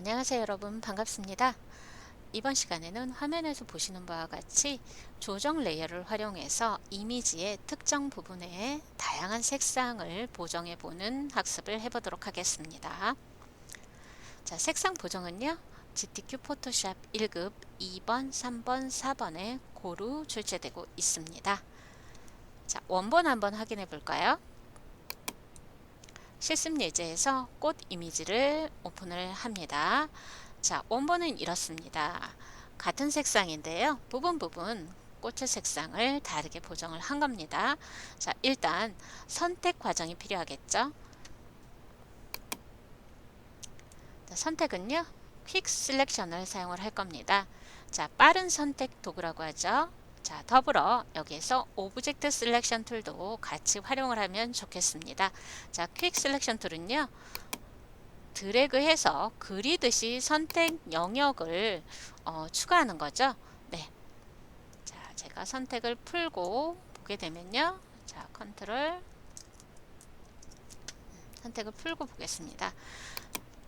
안녕하세요 여러분, 반갑습니다. 이번 시간에는 화면에서 보시는 바와 같이 조정 레이어를 활용해서 이미지의 특정 부분에 다양한 색상을 보정해 보는 학습을 해보도록 하겠습니다. 자, 색상 보정은요, GTK 포토샵 1급 2번, 3번, 4번에 고루 출제되고 있습니다. 자, 원본 한번 확인해 볼까요? 실습 예제에서 꽃 이미지를 오픈을 합니다. 자, 원본은 이렇습니다. 같은 색상인데요. 부분 꽃의 색상을 다르게 보정을 한 겁니다. 자, 일단 선택 과정이 필요하겠죠. 자, 선택은요, 퀵 셀렉션을 사용을 할 겁니다. 자, 빠른 선택 도구라고 하죠. 자, 더불어 여기에서 오브젝트 셀렉션 툴도 같이 활용을 하면 좋겠습니다. 자, 퀵 셀렉션 툴은요, 드래그해서 그리듯이 선택 영역을 추가하는 거죠. 네. 자, 제가 선택을 풀고 보게 되면요. 자, 컨트롤 선택을 풀고 보겠습니다.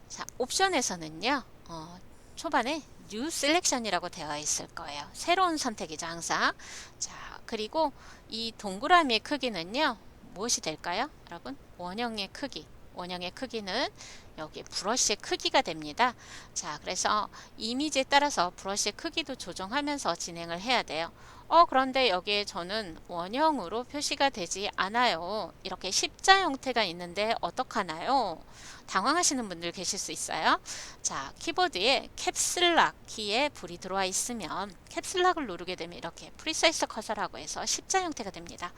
자, 옵션에서는요. 초반에 뉴 셀렉션이라고 되어 있을 거예요. 새로운 선택이죠, 항상. 자, 그리고 이 동그라미의 크기는요. 무엇이 될까요? 여러분, 원형의 크기. 원형의 크기는 여기 브러쉬의 크기가 됩니다. 자, 그래서 이미지에 따라서 브러쉬의 크기도 조정하면서 진행을 해야 돼요. 그런데 여기에 저는 원형으로 표시가 되지 않아요. 이렇게 십자 형태가 있는데 어떡하나요? 당황하시는 분들 계실 수 있어요. 자, 키보드에 캡슬락 키에 불이 들어와 있으면 캡슬락을 누르게 되면 이렇게 프리사이즈 커서라고 해서 십자 형태가 됩니다.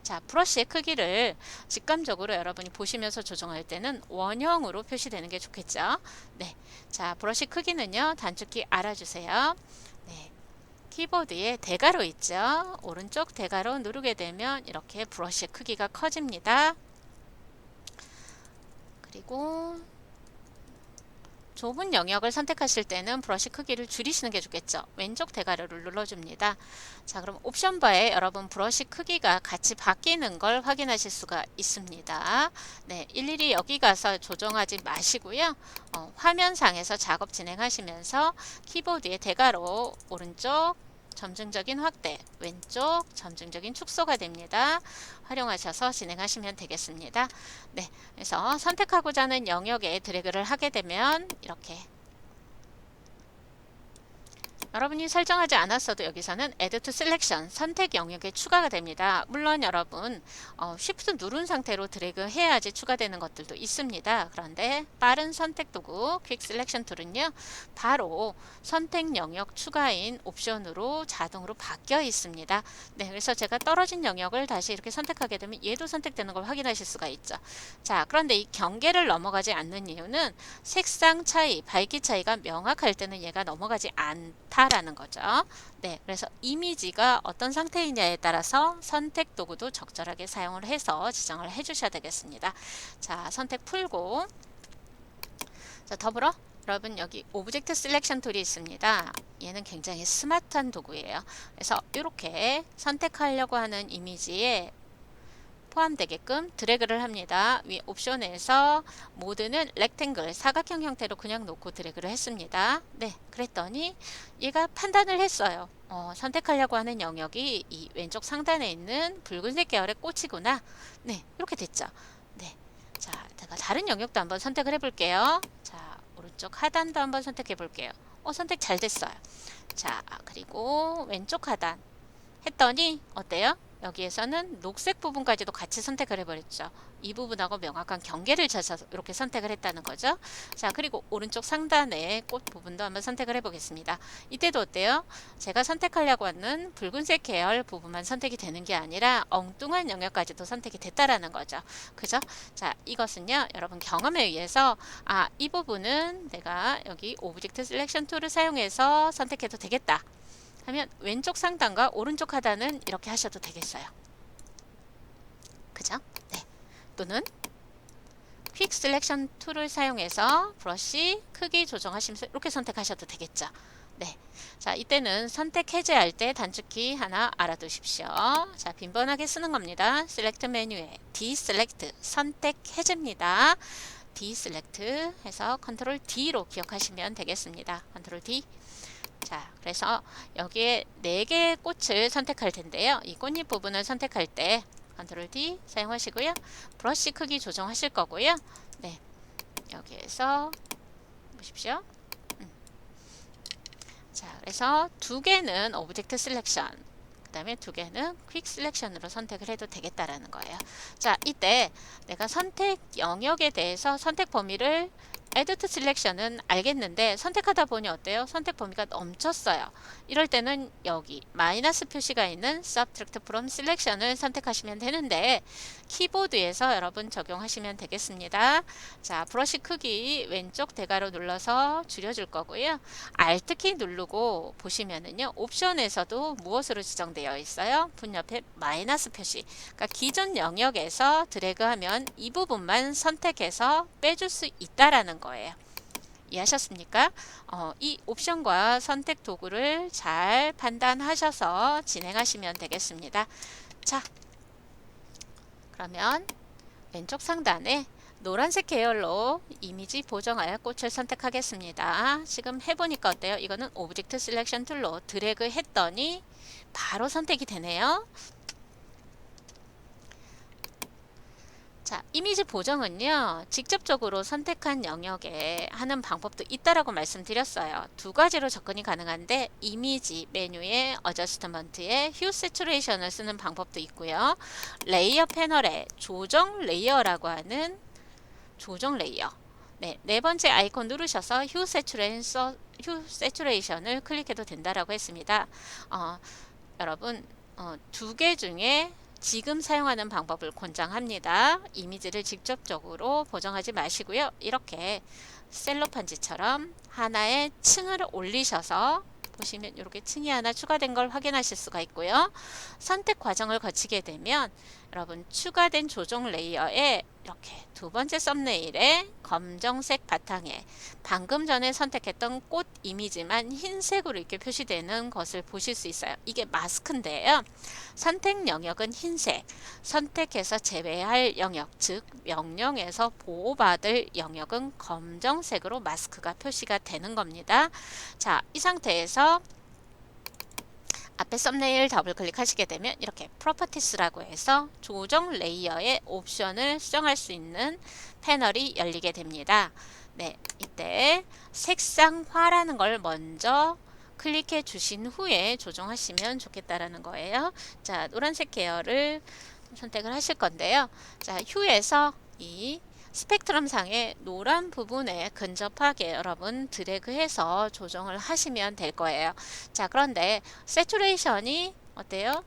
자, 브러쉬의 크기를 직감적으로 여러분이 보시면서 조정할 때는 원형으로 표시되는 게 좋겠죠. 네. 자, 브러쉬 크기는요, 단축키 알아주세요. 네. 키보드에 대괄호 있죠. 오른쪽 대괄호 누르게 되면 이렇게 브러쉬 크기가 커집니다. 그리고 좁은 영역을 선택하실 때는 브러쉬 크기를 줄이시는 게 좋겠죠. 왼쪽 대괄호를 눌러줍니다. 자, 그럼 옵션 바에 여러분 브러쉬 크기가 같이 바뀌는 걸 확인하실 수가 있습니다. 네, 일일이 여기 가서 조정하지 마시고요. 화면상에서 작업 진행하시면서 키보드의 대괄호 오른쪽 점증적인 확대, 왼쪽 점증적인 축소가 됩니다. 활용하셔서 진행하시면 되겠습니다. 네, 그래서 선택하고자 하는 영역에 드래그를 하게 되면 이렇게 여러분이 설정하지 않았어도 여기서는 Add to Selection 선택 영역에 추가가 됩니다. 물론 여러분 Shift 누른 상태로 드래그 해야지 추가되는 것들도 있습니다. 그런데 빠른 선택 도구 Quick Selection 툴은요, 바로 선택 영역 추가인 옵션으로 자동으로 바뀌어 있습니다. 네, 그래서 제가 떨어진 영역을 다시 이렇게 선택하게 되면 얘도 선택되는 걸 확인하실 수가 있죠. 자, 그런데 이 경계를 넘어가지 않는 이유는 색상 차이, 밝기 차이가 명확할 때는 얘가 넘어가지 않다 라는 거죠. 네, 그래서 이미지가 어떤 상태이냐에 따라서 선택 도구도 적절하게 사용을 해서 지정을 해 주셔야 되겠습니다. 자, 선택 풀고, 자, 더불어 여러분 여기 오브젝트 셀렉션 툴이 있습니다. 얘는 굉장히 스마트한 도구예요. 그래서 이렇게 선택하려고 하는 이미지에 포함되게끔 드래그를 합니다. 위 옵션에서 모드는 렉탱글 사각형 형태로 그냥 놓고 드래그를 했습니다. 네, 그랬더니 얘가 판단을 했어요. 선택하려고 하는 영역이 이 왼쪽 상단에 있는 붉은색 계열의 꽃이구나. 네, 이렇게 됐죠. 네, 자, 제가 다른 영역도 한번 선택을 해볼게요. 자, 오른쪽 하단도 한번 선택해 볼게요. 선택 잘 됐어요. 자, 그리고 왼쪽 하단 했더니 어때요? 여기에서는 녹색 부분까지도 같이 선택을 해버렸죠. 이 부분하고 명확한 경계를 찾아서 이렇게 선택을 했다는 거죠. 자, 그리고 오른쪽 상단의 꽃 부분도 한번 선택을 해보겠습니다. 이때도 어때요? 제가 선택하려고 하는 붉은색 계열 부분만 선택이 되는 게 아니라 엉뚱한 영역까지도 선택이 됐다라는 거죠. 그죠? 자, 이것은요, 여러분 경험에 의해서 이 부분은 내가 여기 오브젝트 셀렉션 툴을 사용해서 선택해도 되겠다 하면 왼쪽 상단과 오른쪽 하단은 이렇게 하셔도 되겠어요. 그죠? 네. 또는 퀵 셀렉션 툴을 사용해서 브러쉬 크기 조정하시면서 이렇게 선택하셔도 되겠죠. 네. 자, 이때는 선택 해제할 때 단축키 하나 알아두십시오. 자, 빈번하게 쓰는 겁니다. 셀렉트 메뉴에 디셀렉트 선택 해제입니다. 디셀렉트 해서 컨트롤 D로 기억하시면 되겠습니다. 컨트롤 D. 자, 그래서 여기에 4개의 꽃을 선택할 텐데요. 이 꽃잎 부분을 선택할 때 컨트롤 D 사용하시고요. 브러쉬 크기 조정하실 거고요. 네, 여기에서 보십시오. 자, 그래서 2개는 오브젝트 셀렉션, 그 다음에 2개는 퀵 셀렉션으로 선택을 해도 되겠다라는 거예요. 자, 이때 내가 선택 영역에 대해서 선택 범위를 Add to Selection은 알겠는데 선택하다 보니 어때요? 선택 범위가 넘쳤어요. 이럴 때는 여기 마이너스 표시가 있는 Subtract from Selection을 선택하시면 되는데 키보드에서 여러분 적용하시면 되겠습니다. 자, 브러쉬 크기 왼쪽 대괄호 눌러서 줄여줄 거고요. Alt 키 누르고 보시면은요, 옵션에서도 무엇으로 지정되어 있어요? 분 옆에 마이너스 표시. 그러니까 기존 영역에서 드래그하면 이 부분만 선택해서 빼줄 수 있다라는 거예요. 이해하셨습니까? 이 옵션과 선택 도구를 잘 판단하셔서 진행하시면 되겠습니다. 자, 그러면 왼쪽 상단에 노란색 계열로 이미지 보정할 꽃을 선택하겠습니다. 지금 해보니까 어때요? 이거는 오브젝트 셀렉션 툴로 드래그 했더니 바로 선택이 되네요. 자, 이미지 보정은요, 직접적으로 선택한 영역에 하는 방법도 있다라고 말씀드렸어요. 2가지로 접근이 가능한데, 이미지 메뉴의 어저스트먼트에 휴 세츄레이션을 쓰는 방법도 있고요. 레이어 패널에 조정 레이어라고 하는 조정 레이어. 네, 4번째 아이콘 누르셔서 휴 세츄레이션을 클릭해도 된다라고 했습니다. 여러분, 2개 중에 지금 사용하는 방법을 권장합니다. 이미지를 직접적으로 보정하지 마시고요. 이렇게 셀로판지처럼 하나의 층을 올리셔서 보시면 이렇게 층이 하나 추가된 걸 확인하실 수가 있고요. 선택 과정을 거치게 되면 여러분 추가된 조정 레이어에 이렇게 2번째 썸네일에 검정색 바탕에 방금 전에 선택했던 꽃 이미지만 흰색으로 이렇게 표시되는 것을 보실 수 있어요. 이게 마스크인데요. 선택 영역은 흰색, 선택해서 제외할 영역, 즉 명령에서 보호받을 영역은 검정색으로 마스크가 표시가 되는 겁니다. 자, 이 상태에서 앞에 썸네일 더블 클릭하시게 되면 이렇게 프로퍼티스라고 해서 조정 레이어의 옵션을 수정할 수 있는 패널이 열리게 됩니다. 네, 이때 색상화라는 걸 먼저 클릭해 주신 후에 조정하시면 좋겠다라는 거예요. 자, 노란색 계열을 선택을 하실 건데요. 자, 휴에서 이 스펙트럼 상의 노란 부분에 근접하게 여러분 드래그해서 조정을 하시면 될 거예요. 자, 그런데 세츄레이션이 어때요?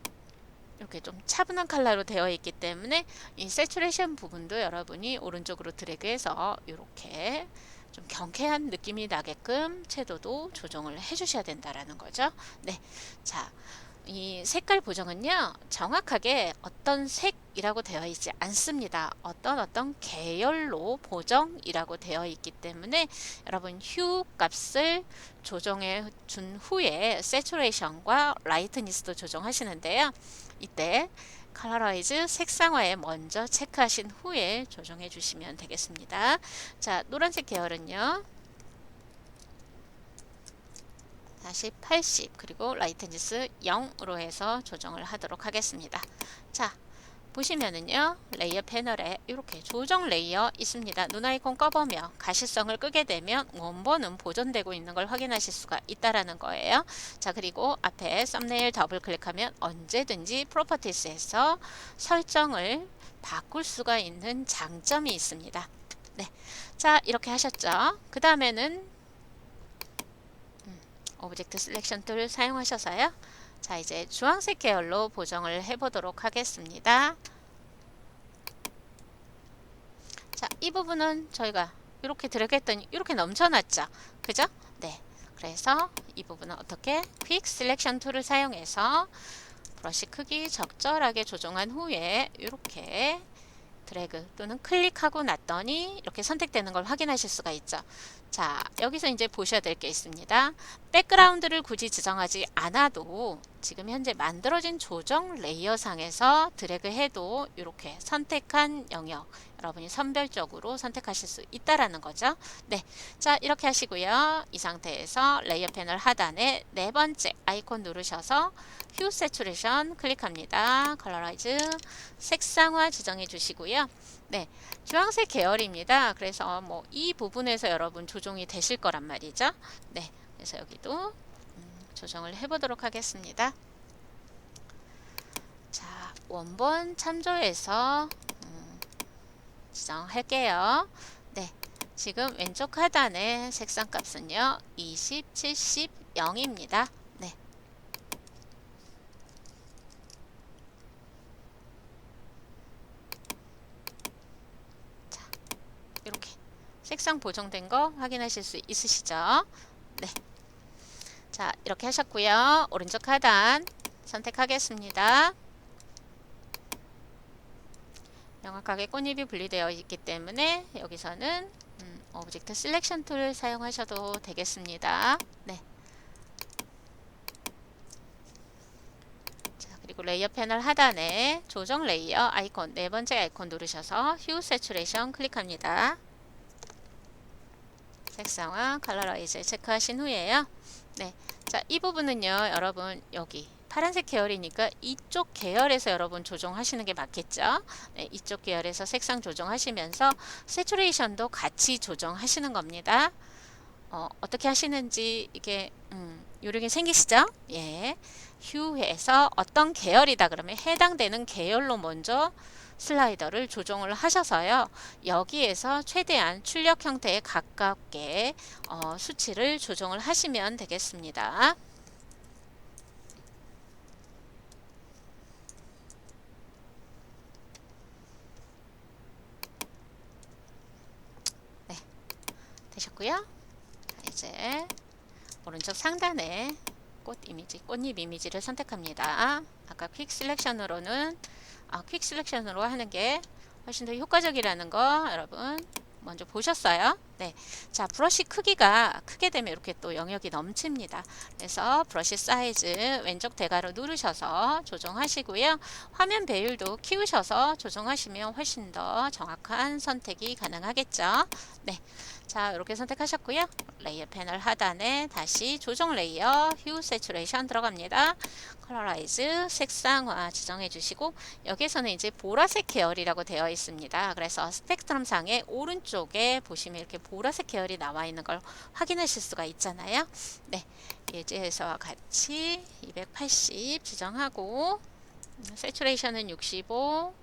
이렇게 좀 차분한 컬러로 되어 있기 때문에 이 세츄레이션 부분도 여러분이 오른쪽으로 드래그해서 이렇게 좀 경쾌한 느낌이 나게끔 채도도 조정을 해주셔야 된다라는 거죠. 네, 자, 이 색깔 보정은요, 정확하게 어떤 색이라고 되어 있지 않습니다. 어떤 계열로 보정이라고 되어 있기 때문에 여러분 휴 값을 조정해 준 후에 세츄레이션과 라이트니스도 조정하시는데요. 이때 컬러라이즈 색상화에 먼저 체크하신 후에 조정해 주시면 되겠습니다. 자, 노란색 계열은요, 다시 80 그리고 라이트니스 0으로 해서 조정을 하도록 하겠습니다. 자, 보시면은요, 레이어 패널에 이렇게 조정 레이어 있습니다. 눈 아이콘 꺼보며 가시성을 끄게 되면 원본은 보존되고 있는 걸 확인하실 수가 있다라는 거예요. 자, 그리고 앞에 썸네일 더블 클릭하면 언제든지 프로퍼티스에서 설정을 바꿀 수가 있는 장점이 있습니다. 네, 자, 이렇게 하셨죠. 그 다음에는 오브젝트 셀렉션 툴 사용하셔서요. 자, 이제 주황색 계열로 보정을 해보도록 하겠습니다. 자, 이 부분은 저희가 이렇게 드래그 했더니 이렇게 넘쳐났죠. 그죠? 네. 그래서 이 부분은 어떻게? 퀵 셀렉션 툴을 사용해서 브러쉬 크기 적절하게 조정한 후에 이렇게 드래그 또는 클릭하고 났더니 이렇게 선택되는 걸 확인하실 수가 있죠. 자, 여기서 이제 보셔야 될 게 있습니다. 백그라운드를 굳이 지정하지 않아도 지금 현재 만들어진 조정 레이어 상에서 드래그 해도 이렇게 선택한 영역 여러분이 선별적으로 선택하실 수 있다라는 거죠. 네, 자 이렇게 하시고요. 이 상태에서 레이어 패널 하단에 네 번째 아이콘 누르셔서 휴 세츄레이션 클릭합니다. 컬러라이즈 색상화 지정해 주시고요. 네, 주황색 계열입니다. 그래서 뭐 이 부분에서 여러분 조정이 되실 거란 말이죠. 네, 그래서 여기도 조정을 해보도록 하겠습니다. 자, 원본 참조해서 지정할게요. 네, 지금 왼쪽 하단의 색상 값은요 20, 70, 0입니다. 네. 자, 이렇게 색상 보정된 거 확인하실 수 있으시죠? 네. 자, 이렇게 하셨고요. 오른쪽 하단 선택하겠습니다. 명확하게 꽃잎이 분리되어 있기 때문에 여기서는 오브젝트 셀렉션 툴을 사용하셔도 되겠습니다. 네. 자, 그리고 레이어 패널 하단에 조정 레이어 아이콘 네 번째 아이콘 누르셔서 휴 세츄레이션 클릭합니다. 색상화 컬러라이즈 체크하신 후에요. 네. 자, 이 부분은요, 여러분 여기 파란색 계열이니까 이쪽 계열에서 여러분 조정하시는 게 맞겠죠? 네, 이쪽 계열에서 색상 조정하시면서 세츄레이션도 같이 조정하시는 겁니다. 어떻게 하시는지 이게 요령이 생기시죠? 예. 휴에서 어떤 계열이다 그러면 해당되는 계열로 먼저 슬라이더를 조정을 하셔서요. 여기에서 최대한 출력 형태에 가깝게 수치를 조정을 하시면 되겠습니다. 네, 되셨고요. 자, 이제 오른쪽 상단에 꽃잎 이미지를 선택합니다. 아까 퀵 셀렉션으로는 퀵 셀렉션으로 하는 게 훨씬 더 효과적이라는 거 여러분 먼저 보셨어요? 네. 자, 브러쉬 크기가 크게 되면 이렇게 또 영역이 넘칩니다. 그래서 브러쉬 사이즈 왼쪽 대괄호 누르셔서 조정하시고요. 화면 배율도 키우셔서 조정하시면 훨씬 더 정확한 선택이 가능하겠죠. 네. 자, 이렇게 선택하셨고요. 레이어 패널 하단에 다시 조정 레이어 휴 세츄레이션 들어갑니다. 컬러라이즈 색상화 지정해 주시고 여기에서는 이제 보라색 계열이라고 되어 있습니다. 그래서 스펙트럼 상의 오른쪽에 보시면 이렇게 보라색 계열이 나와 있는 걸 확인하실 수가 있잖아요. 네, 예제에서와 같이 280 지정하고 세츄레이션은 65,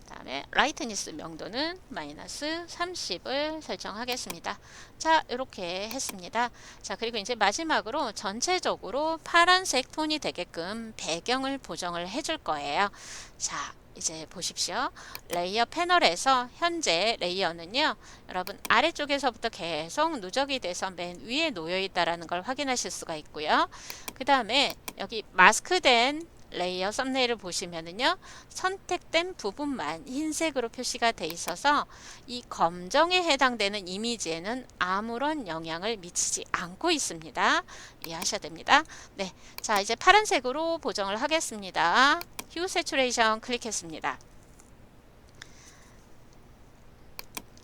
다음에 라이트니스 명도는 마이너스 30을 설정하겠습니다. 자, 이렇게 했습니다. 자, 그리고 이제 마지막으로 전체적으로 파란색 톤이 되게끔 배경을 보정을 해줄 거예요. 자, 이제 보십시오. 레이어 패널에서 현재 레이어는요, 여러분 아래쪽에서부터 계속 누적이 돼서 맨 위에 놓여 있다는 걸 확인하실 수가 있고요. 그 다음에 여기 마스크된 레이어 썸네일을 보시면은요, 선택된 부분만 흰색으로 표시가 돼 있어서 이 검정에 해당되는 이미지에는 아무런 영향을 미치지 않고 있습니다. 이해하셔야 됩니다. 네, 자 이제 파란색으로 보정을 하겠습니다. 휴 세츄레이션 클릭했습니다.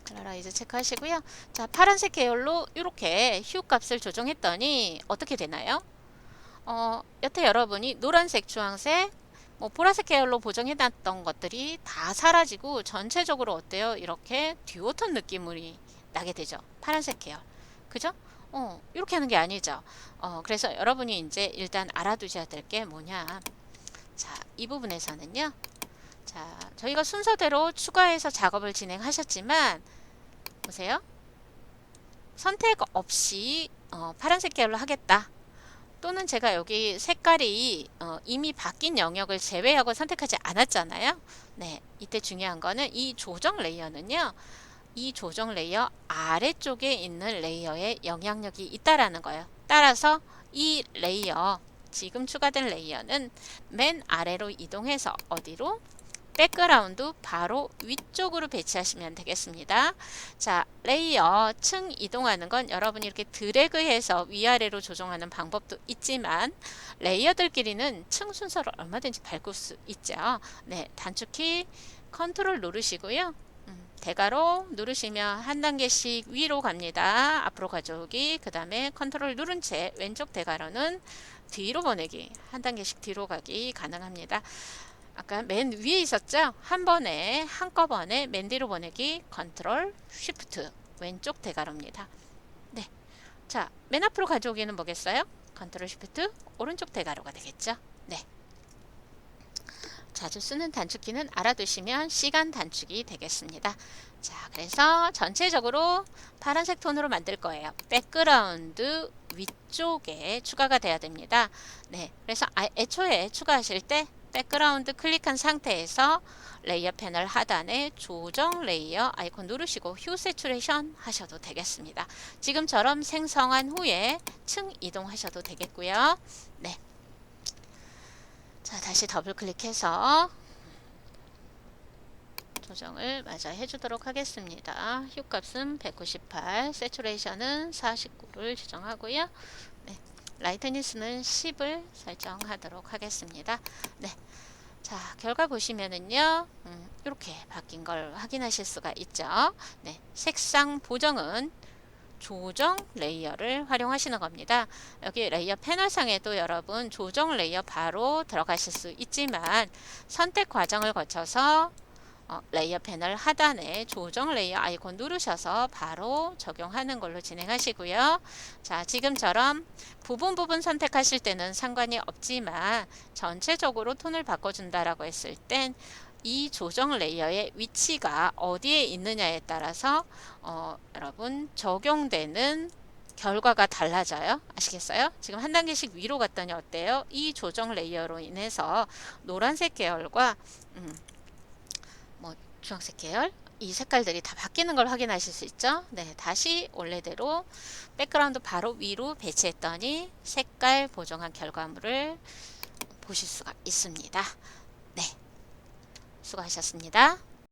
컬러라이즈 체크하시고요. 자, 파란색 계열로 이렇게 휴 값을 조정했더니 어떻게 되나요? 여태 여러분이 노란색, 주황색, 뭐 보라색 계열로 보정해놨던 것들이 다 사라지고 전체적으로 어때요? 이렇게 듀오톤 느낌이 나게 되죠. 파란색 계열. 그죠? 이렇게 하는 게 아니죠. 그래서 여러분이 이제 일단 알아두셔야 될 게 뭐냐. 자, 이 부분에서는요. 자, 저희가 순서대로 추가해서 작업을 진행하셨지만 보세요. 선택 없이 파란색 계열로 하겠다. 또는 제가 여기 색깔이 이미 바뀐 영역을 제외하고 선택하지 않았잖아요. 네, 이때 중요한 거는 이 조정 레이어는요. 이 조정 레이어 아래쪽에 있는 레이어에 영향력이 있다라는 거예요. 따라서 이 레이어, 지금 추가된 레이어는 맨 아래로 이동해서 어디로? 백그라운드 바로 위쪽으로 배치하시면 되겠습니다. 자, 레이어 층 이동하는 건 여러분이 이렇게 드래그해서 위아래로 조정하는 방법도 있지만 레이어들끼리는 층 순서를 얼마든지 바꿀 수 있죠. 네, 단축키 컨트롤 누르시고요. 대괄호 누르시면 한 단계씩 위로 갑니다. 앞으로 가져오기, 그 다음에 컨트롤 누른 채 왼쪽 대괄호는 뒤로 보내기, 한 단계씩 뒤로 가기 가능합니다. 아까 맨 위에 있었죠? 한꺼번에 맨 뒤로 보내기, 컨트롤 쉬프트 왼쪽 대괄호입니다. 네, 자, 맨 앞으로 가져오기는 뭐겠어요? 컨트롤 쉬프트 오른쪽 대괄호가 되겠죠? 네. 자주 쓰는 단축키는 알아두시면 시간 단축이 되겠습니다. 자, 그래서 전체적으로 파란색 톤으로 만들 거예요. 백그라운드 위쪽에 추가가 돼야 됩니다. 네, 그래서 애초에 추가하실 때 백그라운드 클릭한 상태에서 레이어 패널 하단에 조정 레이어 아이콘 누르시고 휴 세츄레이션 하셔도 되겠습니다. 지금처럼 생성한 후에 층 이동하셔도 되겠고요. 네. 자, 다시 더블 클릭해서 조정을 마저 해주도록 하겠습니다. 휴 값은 198, 세츄레이션은 49를 지정하고요. 네, 라이트니스는 10을 설정하도록 하겠습니다. 네, 자, 결과 보시면은요, 이렇게 바뀐 걸 확인하실 수가 있죠. 네, 색상 보정은 조정 레이어를 활용하시는 겁니다. 여기 레이어 패널상에도 여러분 조정 레이어 바로 들어가실 수 있지만 선택 과정을 거쳐서 레이어 패널 하단에 조정 레이어 아이콘 누르셔서 바로 적용하는 걸로 진행하시고요. 자, 지금처럼 부분 선택하실 때는 상관이 없지만 전체적으로 톤을 바꿔준다라고 했을 땐 이 조정 레이어의 위치가 어디에 있느냐에 따라서 여러분 적용되는 결과가 달라져요. 아시겠어요? 지금 한 단계씩 위로 갔더니 어때요? 이 조정 레이어로 인해서 노란색 계열과 주황색 계열 이 색깔들이 다 바뀌는 걸 확인하실 수 있죠. 네, 다시 원래대로 백그라운드 바로 위로 배치했더니 색깔 보정한 결과물을 보실 수가 있습니다. 네, 수고하셨습니다.